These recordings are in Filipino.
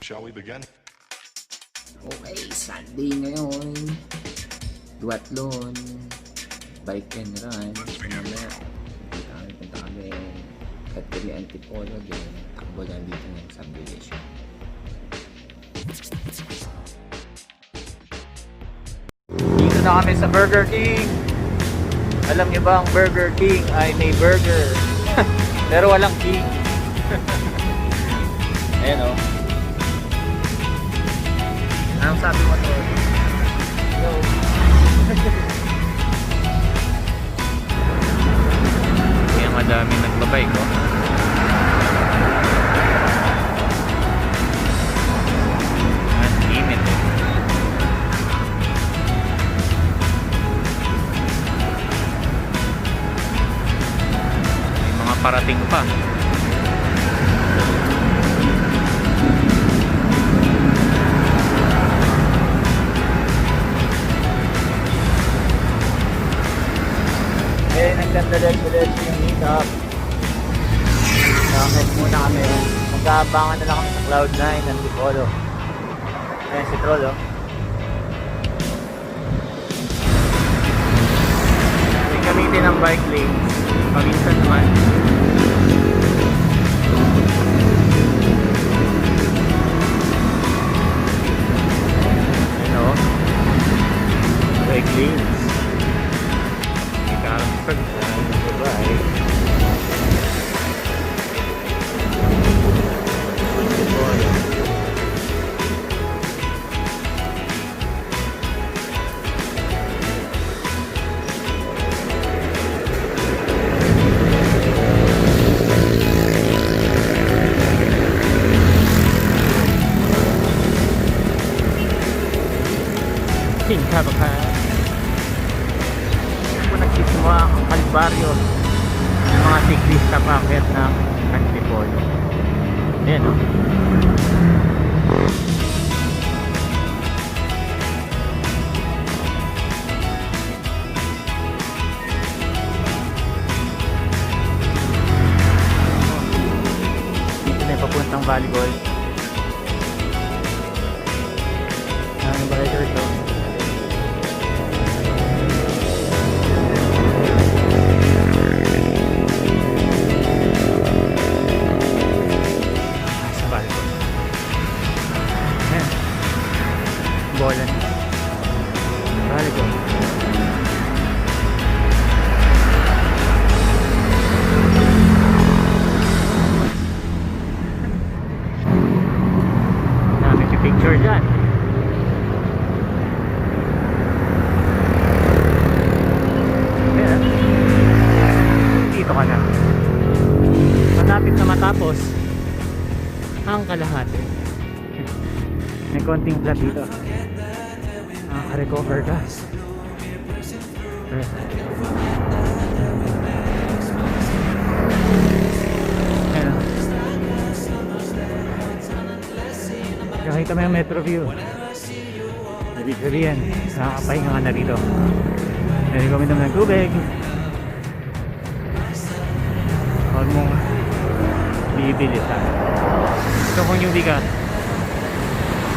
Shall we begin? Okay, Sunday ngayon. Duathlon. Bike and run. Mamaya, punta kami at kami Antipolo din. Takbo lang dito ng subdivision. Dito na kami sa Burger King. Alam niyo ba ang Burger King ay may burger pero walang king. Ayan o. Anong sabi mo to? Hello. Kaya madami nagbabay ko. Ang init eh. May mga parating pa. Nagdandalit-dalit yung meetup. Bakit muna kami? Mag-aabangan na lang kami sa Cloud9 Antipolo. Ayan si Troll oh. May gamitin ang bike lanes. Paminsan naman. Ayan oh. Bike lanes. Bye. Tingka ba ka? Kung nagsisimula ang kalbaryo ng mga siklista packet ng Antipolo. Ayan o. Dito na yung papuntang volleyball. Ano ba ito ito? Bola na. Balik ko. Dami picture dyan. Ayan. Dito ka na. Matapit na matapos ang kalahati. May konting flat dito. Recover ka. Ayan. Nakita mo yung Metro View. Ibig sabihin, nakakapahinga ka na dito. Pwede kami naman ng tubig. Huwag mong bibilisan. So kung newbie ka,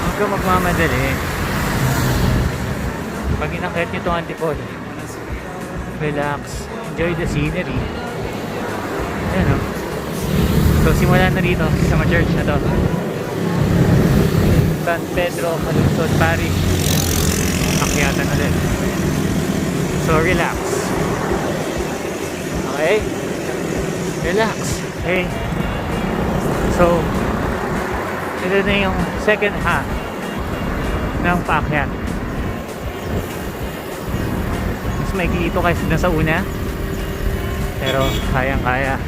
huwag ka magmamadali. Pag inakit nyo itong Antipolo, relax, enjoy the scenery. Ayan o. So simula na dito sa church na to, San Pedro Malunsod Parish. Akyatan ulit. So relax. Okay? Relax. Okay? So ito na yung second half ng paakyat. May dito kasi na sa una, pero kayang kaya.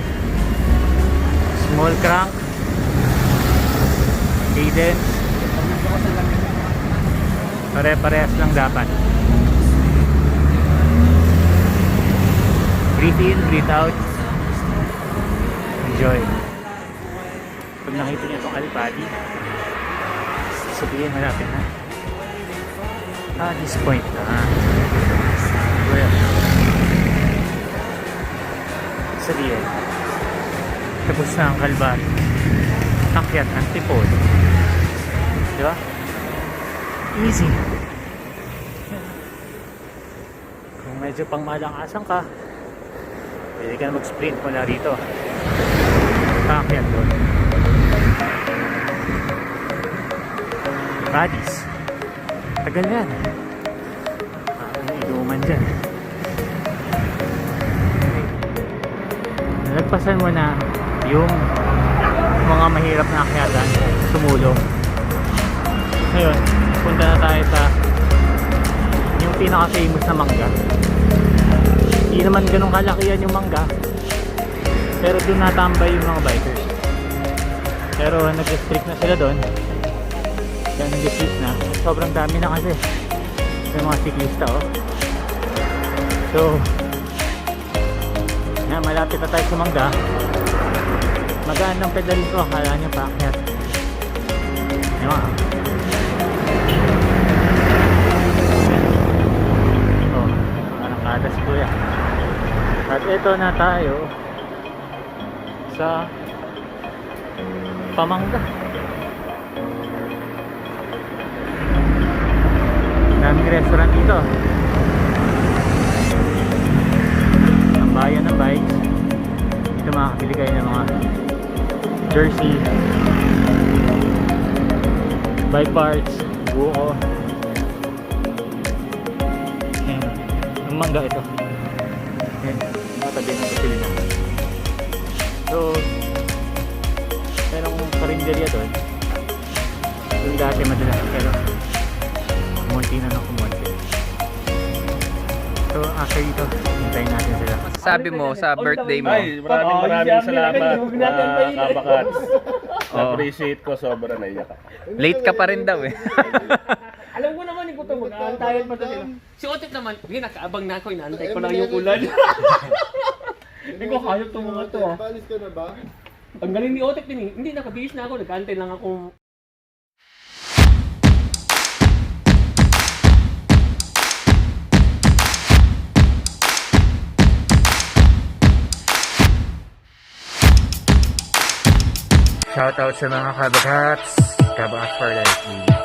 Small crank, cadence, pare-parehas lang dapat. Breathe in, breathe out, enjoy. Pag nakita niyo itong alipadi, sabihin malapit na. This point na sabihin tapos na ang kalbar. Akyat Antipolo. Di ba? Easy. Kung medyo pang malakasan ka, pwede ka na mag-sprint mula rito. Kaakyat doon. Buddies. Tagal yan. Inuman dyan. Nalagpasan mo na yung mga mahirap na akyatan, sumulong. Ngayon, punta na tayo sa yung pinaka-famous na mangga. Hindi naman ganun kalakihan yung mangga, pero doon natambay yung mga bikers. Pero nag-restrict na sila doon. Kaya nag-restrict na. Sobrang dami na kasi yung mga siklista, oh. So, yan, malapit na tayo sa mangga. Magaan ng pedal ko, akala niya paakyat. Yan mga. Oh, nakakada si kuya. At ito na tayo sa Pamangga. Daming restaurant dito. Ang bayan ng bikes. Dito makakabili kayo ng mga jersey, bike parts, buo. Ayan, ang mangga ito. Ayan, matabi ng gasolina. So, merong karinderya doon. Doon dati madalas, pero kumunti na ng kumunti. So, after dito, hintayin natin sila. Sabi mo sa birthday mo. Ay, maraming salamat mga kabakats. Appreciate ko, sobra naiyak ako. Late ka pa rin daw eh. Alam ko naman, ikaw ito mag-aantayan pa ito sila. Si Otik naman, hindi, nakaabang na ako, inaantay ko lang yung ulan. Hindi ko hayop itong mga ito. Balis ka na ba? Ang galing ni Otik din eh. Hindi, nakabihis na ako, nag-aantay lang ako. Shoutout sa mga kabagats. Kabagats for life.